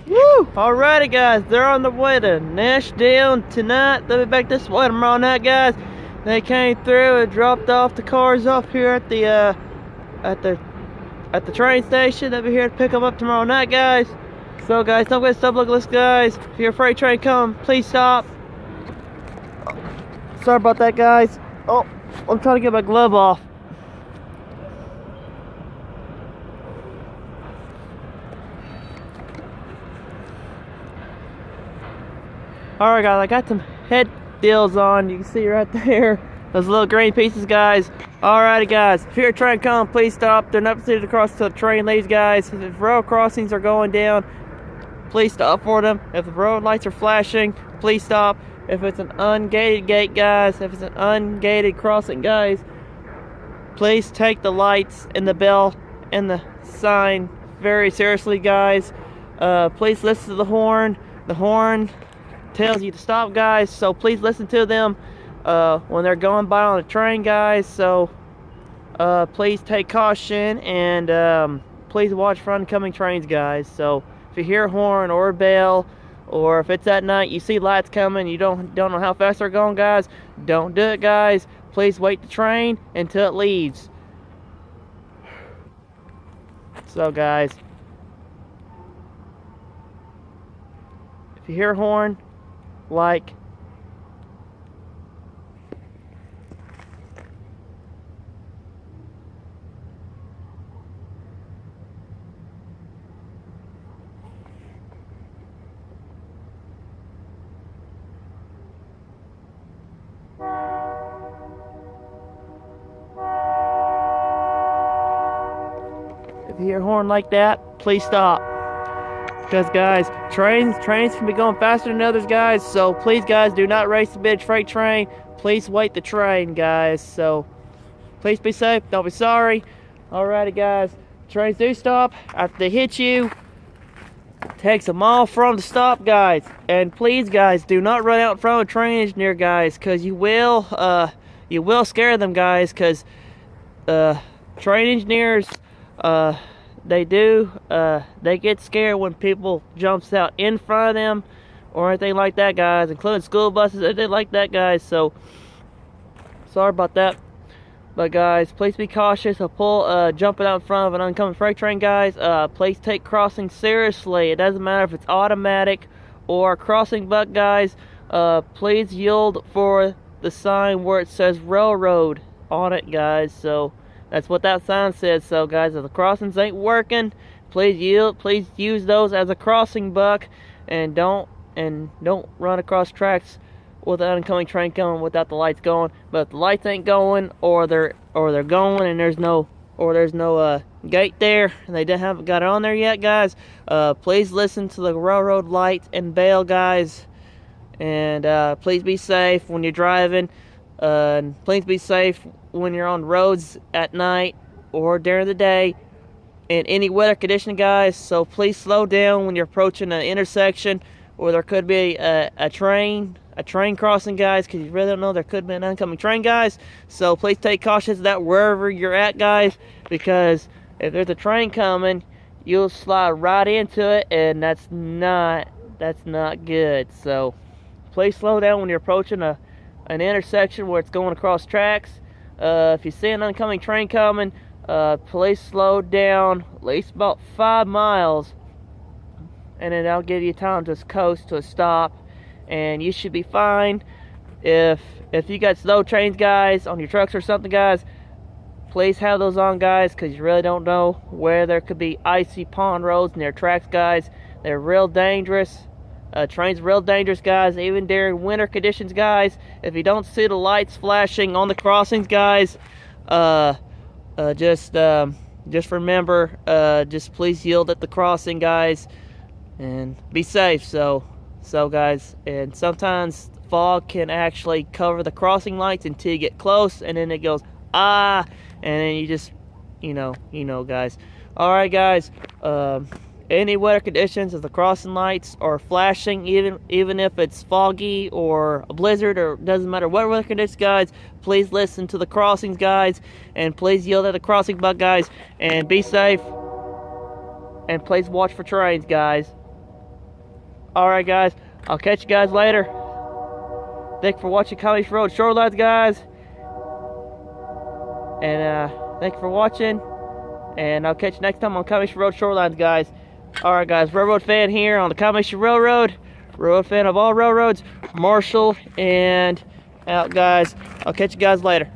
Woo! Alrighty guys, they're on the way to Nashville tonight. They'll be back this way tomorrow night, guys. They came through and dropped off the cars off here at the train station. They'll be here to pick them up tomorrow night, guys. So guys, don't get stuff like this, guys. If you're a freight train coming, please stop. Sorry about that, guys. Oh, I'm trying to get my glove off. Alright guys, I got some head deals on. You can see right there. Those little green pieces, guys. Alrighty guys, if you're trying to come, please stop. They're not proceeded across till the train leaves, guys. If road crossings are going down, please stop for them. If the road lights are flashing, please stop. If it's an ungated gate, guys, if it's an ungated crossing, guys, please take the lights and the bell and the sign very seriously, guys. Please listen to the horn. The horn tells you to stop, guys, so please listen to them when they're going by on the train, guys. So please take caution and please watch for oncoming trains, guys. So if you hear a horn or a bell, or if it's at night, you see lights coming, you don't know how fast they're going, guys, don't do it, guys. Please wait the train until it leaves. So guys, if you hear a horn, like, if you hear a horn like that, please stop. Because guys, trains can be going faster than others, guys. So please, guys, do not race the bitch freight train. Please wait the train, guys. So please be safe. Don't be sorry. Alrighty, guys. Trains do stop after they hit you. It takes a mile from the stop, guys. And please, guys, do not run out in front of a train engineer, guys, because you will scare them, guys. Because train engineers, they get scared when people jumps out in front of them or anything like that, guys, including school buses, anything like that, guys. So sorry about that, but guys, please be cautious of jumping out in front of an oncoming freight train, guys. Please take crossing seriously. It doesn't matter if it's automatic or crossing buck, guys. Please yield for the sign where it says railroad on it, guys. So that's what that sign says. So guys, if the crossings ain't working, please yield. Please use those as a crossing buck, and don't run across tracks with an oncoming train coming without the lights going. But if the lights ain't going, or they're going and there's no gate there and they haven't got it on there yet, guys, please listen to the railroad lights and bell, guys. And please be safe when you're driving. Please be safe when you're on roads at night or during the day in any weather condition, guys. So please slow down when you're approaching an intersection where there could be a train crossing, guys, because you really don't know, there could be an oncoming train, guys. So please take caution of that wherever you're at, guys, because if there's a train coming, you'll slide right into it, and that's not good. So please slow down when you're approaching an intersection where it's going across tracks. If you see an oncoming train coming, please slow down at least about 5 miles, and then that'll give you time to coast to a stop, and you should be fine. If you got slow trains, guys, on your trucks or something, guys, please have those on, guys, because you really don't know where there could be icy pond roads near tracks, guys. They're real dangerous. Trains real dangerous, guys, even during winter conditions, guys. If you don't see the lights flashing on the crossings, guys, just remember, just please yield at the crossing, guys, and be safe. So guys, and sometimes fog can actually cover the crossing lights until you get close, and then it goes and then you just you know, guys. All right, guys. Any weather conditions, if the crossing lights are flashing, even if it's foggy or a blizzard, or doesn't matter what weather conditions, guys, please listen to the crossings, guys, and please yield at the crossing buck, guys, and be safe, and please watch for trains, guys. Alright guys, I'll catch you guys later. Thanks for watching Kiamichi Road Shorelines, guys. And thanks for watching. And I'll catch you next time on Kiamichi Road Shorelines, guys. Alright guys, railroad fan here on the Kiamichi Railroad. Railroad fan of all railroads. Marshall and out, guys. I'll catch you guys later.